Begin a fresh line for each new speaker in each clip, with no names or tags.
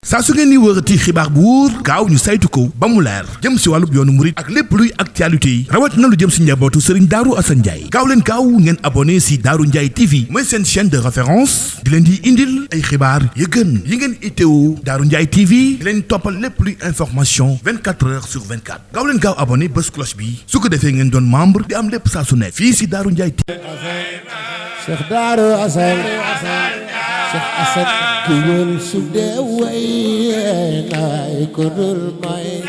saa su ngeen ni wërati xibaar bu wóor gaaw ñu saytu ko ba mu leer jëm si wàllub yoonu murit ak lépp luy actualité yi rawat na lu jëm si njabootu Serigne Darou Assane Ndiaye gaaw leen gaaw ngeen abonné si Darou Ndiaye TV mooy seen chaîne de référence di leen di indil ay xibaar yu gën yi ngeen itteewu Darou Ndiaye TV di leen toppal lépp luy information 24 heures sur 24 gaaw leen gaaw abonné bés cloche bi su ko defee ngeen doon membre di am lépp saa su nekk fii si Darou Ndiaye TV.
Cheikh Darou Assane Cheikh Assane kuwel su dee way naay ko dul may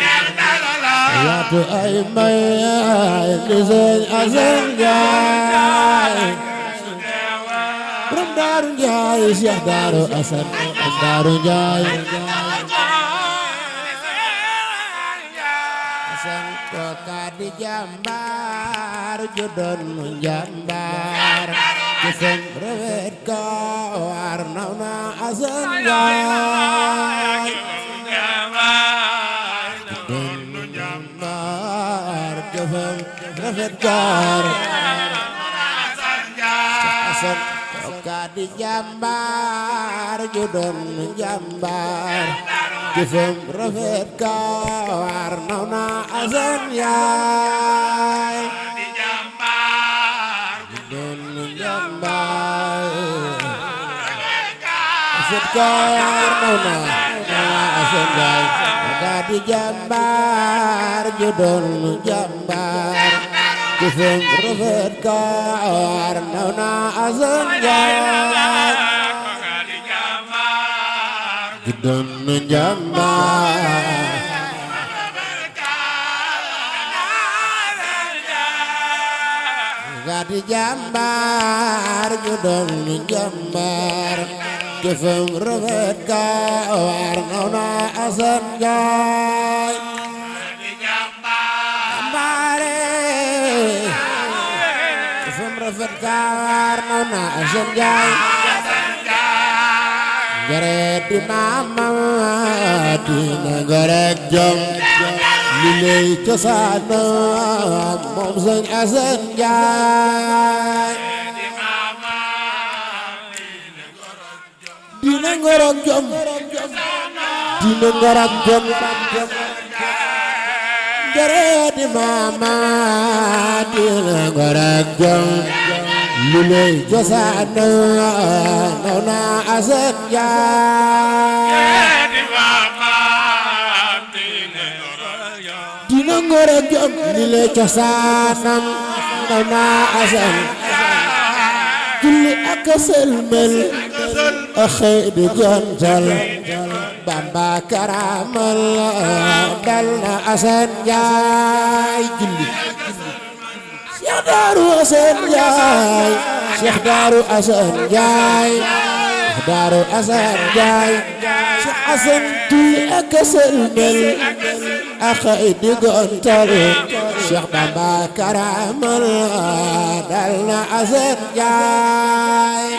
yaatu ay may di Sëñ Assane Ndiaye borom Darou Ndiaye Cheikh Darou Assane Darou Ndiaye Assane ko ka di jàmbaar ju doon mu jàmbaar ci seen rewet ka war naw na Assane Ndiaye doon mu jàmbaar ci seen rewet ka Assane ko ka di jàmbaar ju doon mu jàmbaar ci seen rewet ka war naw na Assane Ndiaye Setkar nauna Assane Ndiaye ka di jàmbaar ju doon jàmbaar jëfam rafet ka war nauna Assane Ndiaye ju doon jàmbaar ka di jàmbaar ju doon jàmbaar jëfam rafet ka war naw na Assane Ndiaye jàmbaare jëfam rafet ka war naw na Assane Ndiaye ngere di maamam dina ngorek jom li lay cosaanam moom Sëñ Assane Ndiaye dina ngorok jom dina ngorok jom ngere di mama dina ngorok jom lu lay cosaan naw na Assane Ndiaye dina ngorok jom lu lay cosaanam naw na Assane julli ak sëlmal axëy di gontal Bamba karamal dal na Assane Ndiaye julli Cheikh Darou Assane Ndiaye Cheikh Darou Assane Ndiaye Cheikh Darou Assane Ndiaye Cheikh Assane julli ak sëlmal axëy di gontal Cheikh Bamba karamal dal na Assane Ndiaye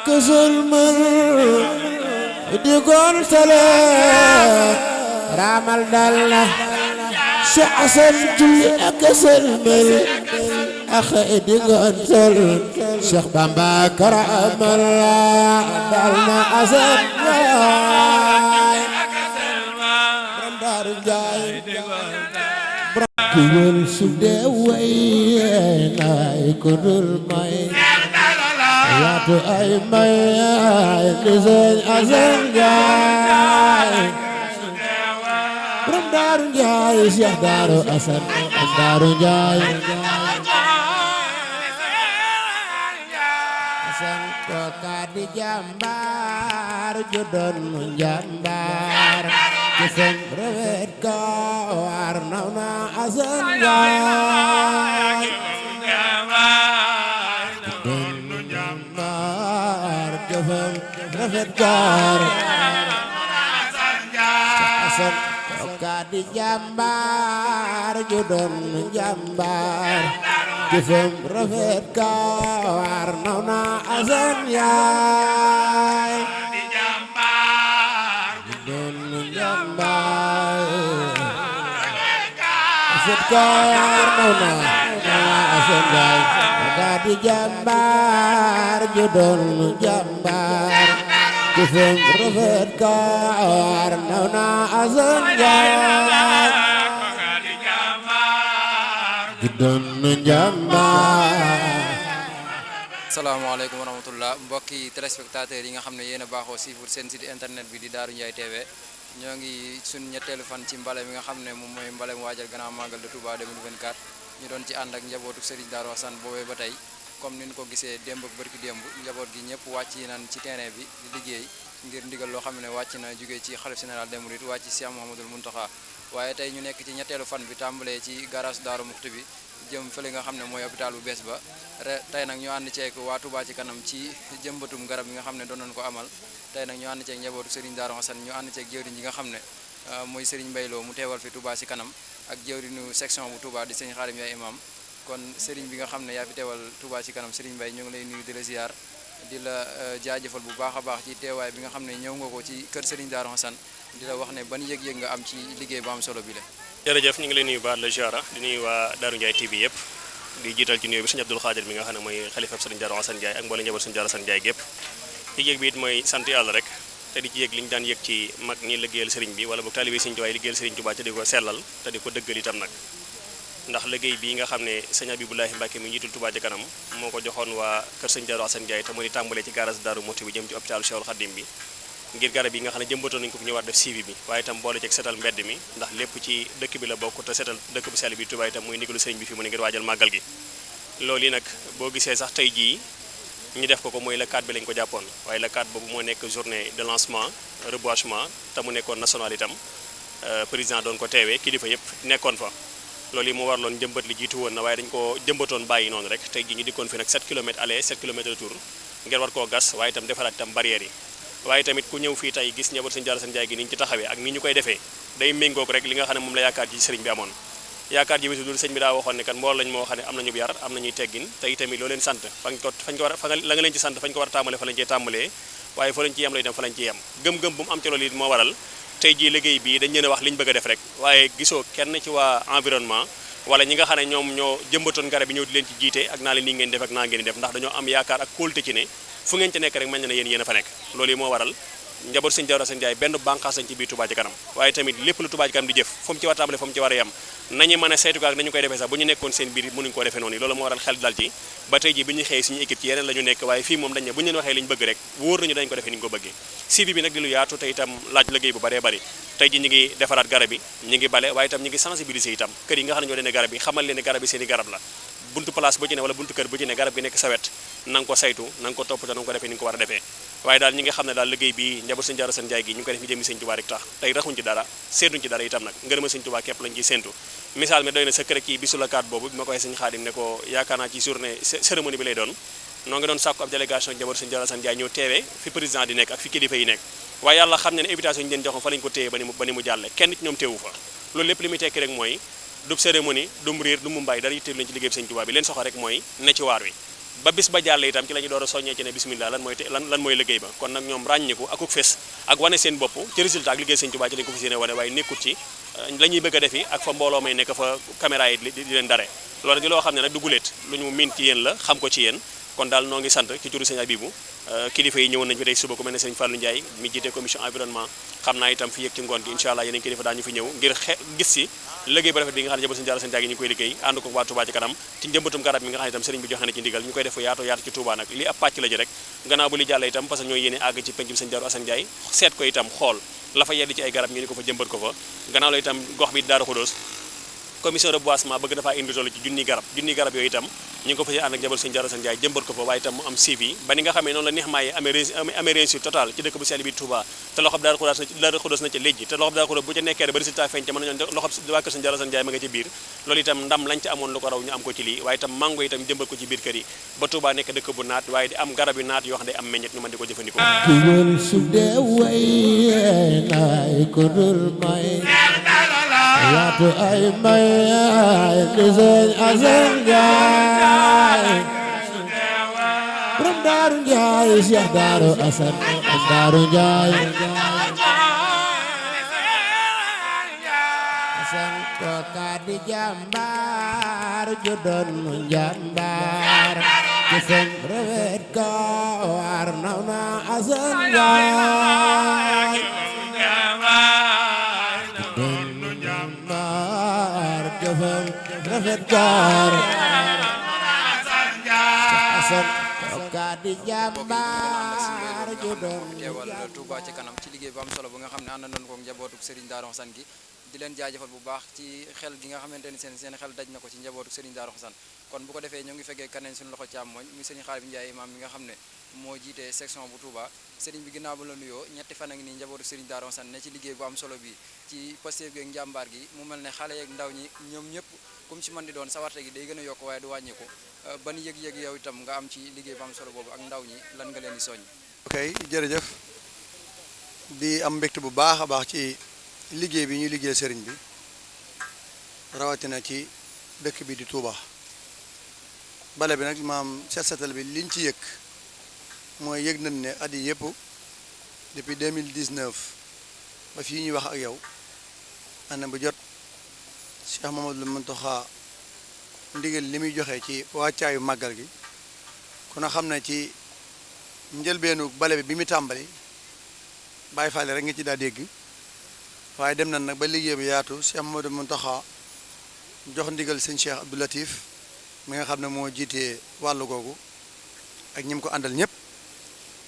kësulmal di gontal ramal dal na Cheikh Assane julli ak kësulmal axëy di gontal Cheikh Bamba karamal dal na Assane Ndiaye borom Darou Ndiaye kuwel su dee way naay ko dul may yaatu ay may di Sëñ Assane Ndiaye borom Darou Ndiaye Cheikh Darou Assane Darou Ndiaye Assane ko ka di jàmbaar ju doon mu jàmbaar ci seen rewet ka war naw na Assane Ndiaye jëfam rafet kaar Assane ko ka di jàmbaar ju doon jàmbaar jëfam rafet ka war naw na Assane Ndiaye ju doon jàmbaar rafet ka war naw na Assane Ndiaye ka di jàmbaar ju doon jàmbaar ci seen rafet kaar naw na Asan Njaay juddoon na njàmbaar.
Asalaamaaleykum wa rahmatullah mbokki téléspectateurs yi nga xam ne yéen a baaxoo suivre seen site internet bi di Darou Ndiaye TV ñoo ngi suñ ñetteelu fan ci mbale mi nga xam ne moom mooy mbalem waajal gannaaw màggal de Touba 2024 ñu doon ci ànd ak njabootu Serigne Darou Assane boobee ba tey comme ni ñu ko gisee démb ak bërki démb njaboot gi ñëpp wàcc yi nan ci terrain bi di liggéey ngir ndigal loo xam ne wàcc na jógee ci xalif général des mourides wàcc ci Cheikh Mouhamadoul Mountakha waaye tey ñu nekk ci ñetteelu fan bi tàmbalee ci garage Darou Mouhty bi jëm fële nga xam ne mooy hôpital bu bees ba tey nag ñu ànd ceeg waa Touba ci kanam ci jëmbatum garab yi nga xam ne doon nañu ko amal tey nag ñu ànd ceeg njabootu Serigne Darou Assane ñu ànd ceeg jëwriñ yi nga xam ne mooy Serigne Mbaye Lo mu teewal fi Touba ci kanam ak jëwriñu section bu Touba di Serigne Khadim Yaay imam kon Serigne bi nga xam ne yaa fi teewal Touba ci kanam Serigne Mbaye ñu ngi lay nuyu di la ziar di la jaajëfal bu baax a baax ci teewaay bi nga xam ne ñëw nga ko ci kër Serigne Darou Assane di la wax ne ban yëg-yëg nga am ci liggéey bu am solo bi la.
jërëjëf ñu ngi lay nuyu baat la ziara di nuyu waa Darou Ndiaye TV yëpp di jiital ci nuyu bi Serigne Abdoul Khadir mi nga xam ne mooy xalifab Serigne Darou Assane Ndiaye ak mboolem njaboot Serigne Darou Assane Ndiaye gépp yëg bi it mooy sant yàlla rek te di ci yëg li ñu daan yëg ci mag ñi liggéeyal Serigne bi wala boog taalibe Serigne Touba liggéeyal Serigne Touba te di ko sellal te di ko dëggal itam nag ndax liggéey bii nga xam ne Serigne Abibulahi Mbacke mi njiitul Touba ci kanam moo ko joxoon waa kër Serigne Darou Assane Ndiaye te mu di tàmbalee ci garage Darou Mouhty bi jëm ci hôpital Cheikhoul Khadim bi ngir garab yi nga xam ne jëmbatoon nañu ko fi ñu war def suivi bi waaye itam boole ci setal mbedd mi ndax lépp ci dëkk bi la bokk te setal dëkk bu sell bi Touba itam muy ndigalu Serigne bi fi mu ne ngir waajal màggal gi loolu yi nag boo gisee sax tey jii ñu def ko mooy le 4 bi lañu ko jàppoon waaye le 4 boobu moo nekk journée de lancement reboisement te mu nekkoon national itam président doon ko teewee kilifa yëpp nekkoon fa loolu yi mu warloon jëmbat li jiitu woon na waaye dañu ko jëmbatoon bàyyi noonu rek tey jii ñu dikkoon fi nag 7 kilomètres aller 7 kilomètres retour ngir war koo gas waaye itam defaraat itam barrières yi waaye tamit ku ñëw fii tey gis njaboot Serigne Darou Assane Ndiaye gi ni ñu ci taxawee ak ni ñu koy defee day méngoog rek li nga xam ne moom la yaakaar ji sëriñ bi amoon yaakaar ji bisu dul sëñ bi daa waxoon ne kan mbool lañ moo xam ne am nañu yar am nañuy teggin te itamit loo leen sant fañ ko war a la nga leen ci sant fañ ko war a tàmbale fa lañ cee tàmbalee waaye fa lañ ci yem la itam fa lañ ci yem gëm-gëm bu mu am ci loolu it moo waral tey jii liggéey bii dañ leen a wax li ñu bëgg a def rek waaye gisoo kenn ci waa environnement wala ñi nga xam ne ñoom ñoo jëmbatoon garab yi ñëw di leen ci jiite ak naa leen nii ngeen def ak naa ngeen di def ndax dañoo am yaakaar ak kóolute ci ne fu ngeen ci nekk rek mel na ne yéen a fa nekk loolu yi moo waral njaboot Serigne Darou Assane Ndiaye benn bànqaas lañ ci biir Touba ci kanam waaye tamit lépp lu Touba ci kanam di jëf fu mu ci war a tàmbale fu mu ci war a yem nañu mën a saytu ko ak nañu koy defee sax bu ñu nekkoon seen biir mënuñu koo defee noonu loolu moo waral xel dal ci ba tey ji bi ñu xëyee suñu équipe ci yeneen la ñu nekk waaye fii moom dañ ne bu ñu leen waxee li ñu bëgg rek wóor nañu dañ ko defee ni ñu ko bëggee suivi bi nag di lu yaatu te itam laaj liggéey bu baree bari tey ji ñu ngi defaraat garab yi ñu ngi bale waaye itam ñu ngi sensibiliser itam kër yi nga xam ne ñoo dene garab yi xamal leen ne garab yi seen i garab la buntu place bu ci ne wala buntu kër bu ci ne garab gi nekk sa wet na nga ko saytu na nga ko toppatoo na nga ko defee ni nga ko war a defee waaye daal ñi nga xam ne daal liggéey bi njaboot Serigne Darou Assane Ndiaye gi ñu ngi koy def ñu jëmi Serigne Touba rek tax tey raxuñ ci dara seetuñ ci dara itam nag ngërëma Serigne Touba képp lañ ciy séentu misaal mi doy na sëkk rek ci bisu la 4 boobu bi ma ko waxee Serigne Khadim ne ko yaakaar naa ci journée cérémonie bi lay doon noo ngi doon sàkku ab délégation njaboot Serigne Darou Assane Ndiaye ñëw teewee fi président di nekk ak fi kilifa yi nekk waaye yàlla xam ne ne invitation ñu leen joxoon fa lañ ko téye ba ni mu jàlle kenn ci ñoom teewu fa loolu lépp li muy tekki rek mooy du cérémonie du mu riir du mu mbaay dara yitteel leen ci liggéey bi Serigne Touba bi leen soxla rek mooy ne ci waar wi ba bis ba jàlle itam ci la ñu door a soññee ci ne bismillah lan mooy liggéey ba kon nag ñoom ràññiku akuk fes ak wane seen bopp ci résultat ak liggéey Serigne Touba ci lañ ko fas yéene wane waaye nekkut ci la ñuy bëgg a defi ak fa mbooloo may nekk fa caméra yi di leen dare loolu di loo xam ne nag du guléet lu ñu miin ci yéen la xam ko ci yéen kon daal noo ngi sant ci turu Serigne Abibou kilifa yi ñëwoon nañu fi tey suba ku mel ne Serigne Fallou Ndiaye mi jiite commission environnement xam naa itam fi yëg ci ngoon gi incha allah yeneen kilifa daañu fi ñëw ngir gis si liggéey bu rafet bi nga xam ne njaboot Serigne Darou Assane Ndiaye gi ñu ngi koy liggéey ànd ko waa Touba ci kanam ci njëmbatum garab mi nga xam ne itam Serigne bi joxe na ci ndigal ñu koy def yaatu ci Touba nag li ab pàcc la ji rek gannaaw bu li jàlle itam parce que ñooy yéene àgg ci penc bi Serigne Darou Assane Ndiaye seet ko itam xool la fa yedd ci ay garab ñu ni ko fa jëmbat ko fa gannaaw la itam gox bi Darou Khoudoss commission de boisement bëgg dafaa indi toll ci junni garab yooyu itam ñu ngi ko fas ànd ak njaboot Serigne Darou Assane Ndiaye jëmbat ko fa waaye itam mu am suivi ba ni nga xamee noonu la neex maaye amee réussite total ci dëkk bu sell bi Touba te loxob Darou Khoudoss na ca léegi te loxob Darou Khoudoss bu ca nekkee ba résultat feeñ ca mën nañoo loxob waa kër Serigne Darou Assane Ndiaye ma nga ci biir loolu itam ndam lañ ca amoon lu ko raw ñu am ko ci lii waaye itam mango itam jëmbat ko ci biir kër yi ba Touba nekk dëkk bu naat waaye di am garab yu naat yoo xam ne am meññet ñu mën di ko jëfandikoo
yaatu ay may di Serigne Assane Ndiaye borom Darou Ndiaye Cheikh Darou Assane Darou Ndiaye Assane kooka di jàmbaar ju doon jàmbaar ci seen rewet ka war naw na Asan Njaay jàmbaar jëfam rafet gaar Asan ka di jàmbaar ju doon
teewal Touba ci kanam ci liggéey bu am solo bu nga xam ne ànd nañu ko njabootu Serigne Darou Hassane gi di leen jaajëfal bu baax ci xel gi nga xamante ni seen xel daj na ko ci njabootu Serigne Darou Hassane kon bu ko defee ñoo ngi fekkee kaneen suñu loxo càmmooñ muy Serigne Khadim Ndiaye imam mi nga xam ne moo jiite section bu Touba Serigne bi ginnaaw ba la nuyoo ñetti fan a ngi nii njabootu Serigne Darou Hassane ne ci liggéey bu am solo bi ci Pastef gi ak njàmbaar gi mu mel ne xale yeeg ndaw ñi ñoom ñëpp comme ci man di doon sawarte gi day gën a yokk waaye du wàññiku ban yëg-yëg yow itam nga am ci liggéey bu am solo boobu ak ndaw ñi lan nga leen di soññ.
ok jërëjëf di am mbégte bu baax a baax ci liggéey bi ñuy liggéey sëriñ bi rawatina ci dëkk bi di Touba bale bi nag maam set setal bi liñ ci yëg mooy yëg nañ ne at yi yëpp depuis 2019 ba fii ñuy wax ak yow année bu jot Cheikh Mamadou Mountakha ndigal li muy joxe ci wàccaayu màggal gi ku na xam ne ci njëlbeenu bale bi mu tàmbali Baay Faal rek nga ci daa dégg waaye dem nañ nag ba liggéey bi yaatu Cheikh Mamadou Mountakha jox ndigal sëñ Cheikh Abdou Latif mi nga xam ne moo jiitee wàllu googu ak ñi mu ko àndal ñëpp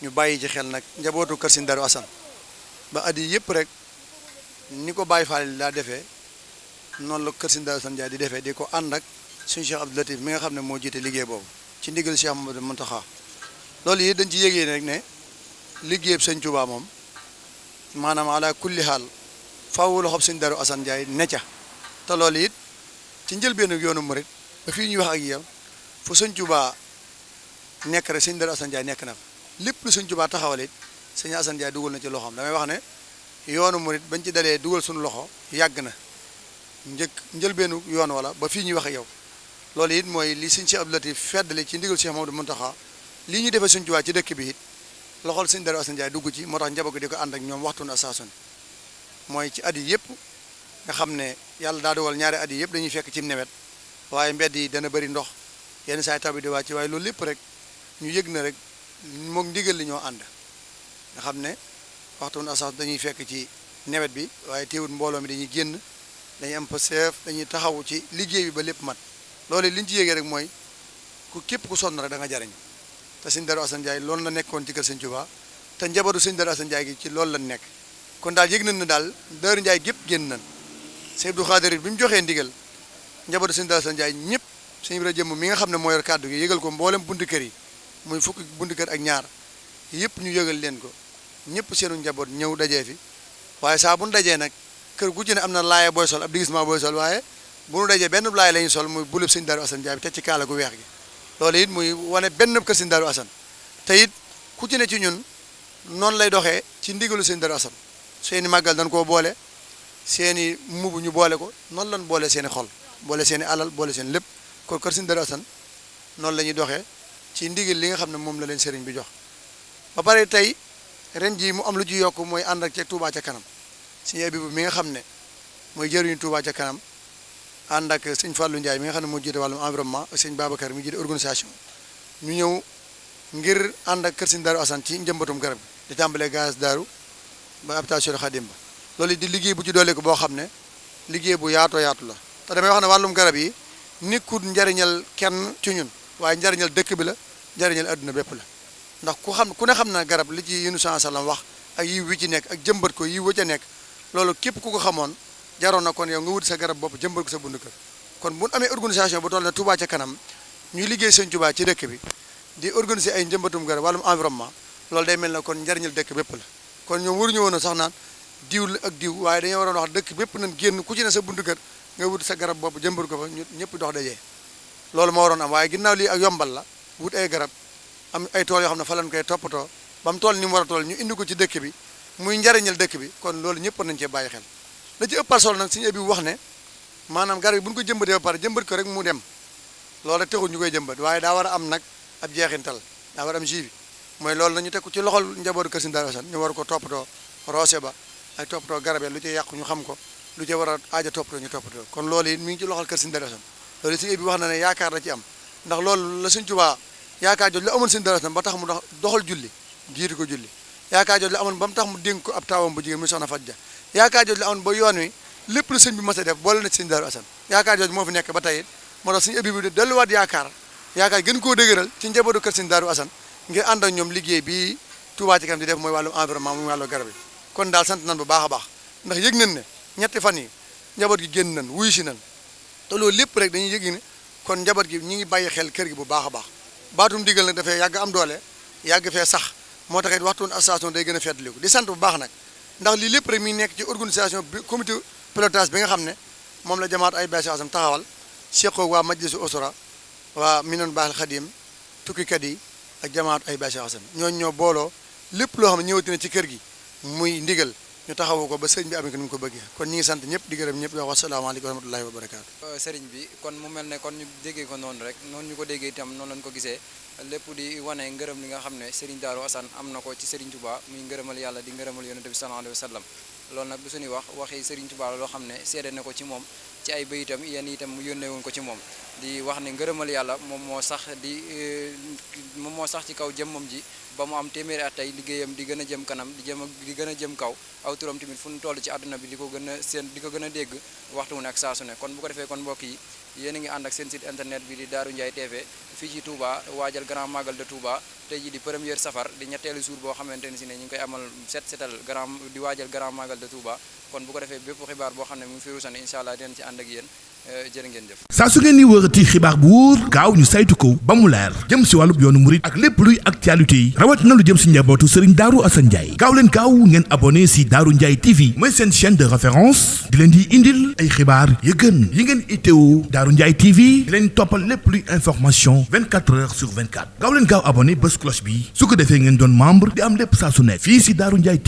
ñu bàyyi ci xel nag njabootu kër Sëñ Darou Hassane ba at yi yëpp rek ni ko Baay Faal daa defee noonu la kër Sëñ Darou Hassane Ndiaye di defee di ko ànd ak sëñ Cheikh Abdou Latif mi nga xam ne moo jiite liggéey boobu ci ndigal Cheikh Mamadou Mountakha loolu yi dañ ci yégee rek ne liggéeyub sëñ Touba moom maanaam ala kulli xaal faaw loxob Sëñ Darou Hassane Ndiaye ne ca te loolu it ci njëlbéenu yoonu murit ba fii ñuy wax ak yow fu sëñ Touba nekk rek Sëñ Darou Hassane Ndiaye nekk na fa lépp lu sëñ Touba taxawal it sëñ Hassane Ndiaye dugal na ci loxoom damay wax ne yoonu murit bañ ci dalee dugal suñu loxo yàgg na njëlbeenu yoon wala ba fii ñuy wax ak yow loolu it mooy li sëñ Cheikh Abdou Latif feddali ci ndigal Cheikh Mamadou Mountakha lii ñu defee sëñ Touba ci dëkk bi it loxol Sëñ Darou Hassane Ndiaye dugg ci moo tax njaboot gi di ko ànd ak ñoom waxtu na saason mooy ci at yi yëpp nga xam ne yàlla daa dogal ñaari at yi yëpp dañuy fekk ci nawet waaye mbedd yi dana bëri ndox yenn saa yi taw bi di wàcc waaye loolu lépp rek ñu yëg na rek moom ndigal li ñoo ànd nga xam ne waxtu na saas dañuy fekk ci nawet bi waaye teewul mbooloo mi dañuy génn dañuy am passeef dañuy taxaw ci liggéey bi ba lépp mat loolu li ñu ci yégee rek mooy ku képp ku sonn rek da nga jariñ te Sëñ Darou Hassane Ndiaye loolu la nekkoon ci kër Sëñ Touba te njabootu Sëñ Darou Hassane Ndiaye gi ci loolu la nekk kon daal yëg nañ ne daal Darou Ndiaye gépp génn nañ Sëñ Abdou Khadir bi mu joxee ndigal njabootu Sëñ Darou Hassane Ndiaye ñëpp Sëñ Ibra jëmm mi nga xam ne moo yor kàddu gi yëgal ko mboolem buntu kër yi muy fukki buntu kër ak ñaar yëpp ñu yëgal leen ko ñëpp seenu njaboot ñëw dajee fi waaye saa bu nu dajee nag kër gu ci ne am na laaya booy sol ab digisement booy sol waaye bu nu dajee benn laaya la ñuy sol muy bulub Sëñ Darou Hassane Ndiaye bi te ci kaala gu weex gi loolu it muy wane benn kër Sëñ Darou Hassane te it ku ci ne ci ñun noonu lay doxee ci ndigalu Sëñ Darou Hassane seeni màggal dañ koo boole seeni mubu ñu boole ko noonu lañ boole seeni xol boole seeni alal boole seen lépp kon kër Sëñ Darou Hassane noonu la ñuy doxee ci ndigal li nga xam ne moom la leen sëriñ bi jox ba pare tey ren jii mu am lu ci yokk mooy ànd ak ca Touba ca kanam sëñ Abibu mi nga xam ne mooy jëriñu Touba ca kanam ànd ak sëñ Fallou Ndiaye mi nga xam ne moo jiite wàllum environnement ak sëñ Babacar mi jiite organisation ñu ñëw ngir ànd ak kër Sëñ Darou Hassane ci njëmbatum garab gi di tàmbalee gaz daaru ba habitation Khadim ba loolu di liggéey bu ci doole ko boo xam ne liggéey bu yaatoo yaatu la te damay wax ne wàllum garab yi nekkul njariñal kenn ci ñun waaye njariñal dëkk bi la njariñal adduna bépp la ndax ku ne xam na garab li ci yéen sallam wax ak yiw wi ci nekk ak jëmbat ko yiw wa ca nekk loolu képp ku ko xamoon jaroon na kon yow nga wuti sa garab bopp jëmbat ko sa bund kër kon bu amee organisation bu toll ne Touba ca kanam ñuy liggéey Sëñ Touba ci dëkk bi di organiser ay njëmbatum garab wàllum environnement loolu day mel ne kon njariñal dëkk bépp la kon ñoom waruñu woon a sax naan diw ak diw waaye dañoo waroon wax dëkk bépp nañ génn ku ci ne sa buntu kër nga wut sa garab bopp jëmbat ko fa ñu ñëpp dox dajee loolu moo waroon am waaye ginnaaw lii ak yombal la wut ay garab am ay tool yoo xam ne fa lañ koy toppatoo ba mu toll ni mu war a toll ñu indi ko ci dëkk bi muy njariñal dëkk bi kon loolu ñëpp nañ cee bàyyi xel la ci ëppal solo nag suñu bi wax ne maanaam garab yi bu ñu ko jëmbatee ba pare jëmbat ko rek mu dem loolu rek taxul ñu koy jëmbat waaye daa war a am nag ab jeexintal daa war a am jibi mooy loolu nañu teg ko ci loxol njabootu kër Sëñ Darou Hassane ñu war ko toppatoo roose ba ay toppatoo garab yi lu ci yàqu ñu xam ko lu ci war a aaja toppatoo ñu toppatoo kon loolu it mi ngi ci loxol kër Sëñ Darou Hassane loolu suñu bi wax na ne yaakaar la ci am ndax loolu la Sëñ Tuubaa yaakaar jooju la amoon sëñ Daaru Asan ba tax mu doxal julli jiitu ko julli yaakaar jooju la amoon ba mu tax mu dénk ko ab taawam bu jigéen muy soxna Fatou Dia yaakaar jooju la amoon ba yoon wi lépp lu sëñ bi mës a def boole na ci sëñ Daaru Asan yaakaar jooju moo fi nekk ba tey it moo tax suñu Abibu delluwaat yaakaar gën koo dëgëral ci njabootu kër sëñ Daaru Asan ngir ànd ak ñoom liggéey bi Touba ci kanam di def mooy wàllu environnement muy wàllu garab yi kon daal sant nan bu baax a baax ndax yëg nañ ne ñetti fan yi njaboot gi génn nañ wuyu si nañ te loolu lépp rek dañuy yëg ne kon njaboot gi ñi ngi bàyyi xel kër gi bu baax a baax baatum digal nag dafay yàgg am doole yàgg fee sax moo tax it waxtuun association day gën a feetliku di sant bu baax nag ndax lii lépp rek mi nekk ci organisation bi comité pilotage bi nga xam ne moom la jamaat ay bâche asam taxawal seqoog waa majlisu usra waa Minane Baaxil Xadim tukkikat yi ak jamaat ay bâche asam ñooñu ñoo booloo lépp loo xam ne ñëwati na ci kër gi muy ndigal ñu taxawu ko ba sëriñ bi amee ko ni mu ko bëggee kon ñi ngi sant ñëpp di gërëm ñëpp di wax asalaamaaleykum wa rahmatullahi wa barakaatu.
sëriñ bi kon mu mel ne kon ñu déggee ko noonu rek noonu ñu ko déggee itam noonu lañ ko gisee lépp di wane ngërëm li nga xam ne Serigne Darou Assane am na ko ci Serigne Touba muy ngërëmal yàlla di ngërëmal yonent bi sallallahu alayhi wa sallam loolu nag du suñuy waxi Serigne Touba la loo xam ne seede na ko ci moom ci ay bayitam yéen itam mu yónnee woon ko ci moom di wax ne ngërëmal yàlla moom moo sax ci kaw jëmmam ji ba mu am téeméeri at tey liggéeyam di gën a jëm kanam di gën a jëm kaw aw turam tamit fu ñu toll ci àdduna bi di ko gën a dégg waxtu mu nekk saa su ne kon bu ko defee kon mbokk yi yéen a ngi ànd ak seen site internet bi di Darou Ndiaye TV fii ci Touba waajal grand magal de Touba tey ji di première safar di ñetteelu jour boo xamante ne si ne ñu ngi koy amal setal di waajal grand magal de Touba kon bu ko defee bépp xibaar boo xam ne mu ngi fi ruusane incha allah dinañ ci ànd ak yéen jërë ngeen jëf.
saa su ngeen di wërati xibaar bu wóor gaaw ñu saytu ko ba mu leer jëm si wàllub yoonu murit ak lépp luy actualité yi rawatina lu jëm si njabootu Serigne Darou Assane Ndiaye gaaw leen gaaw ngeen abonné si Darou Ndiaye TV mooy seen chaîne de référence di leen di indil ay xibaar yu gën yi ngeen itteewu Darou Ndiaye TV di leen toppal lépp luy information 24 heures sur 24 gaaw leen gaaw abonné bés cloche bi su ko defee ngeen doon membre di am lépp saa su ne fii si Darou Ndiaye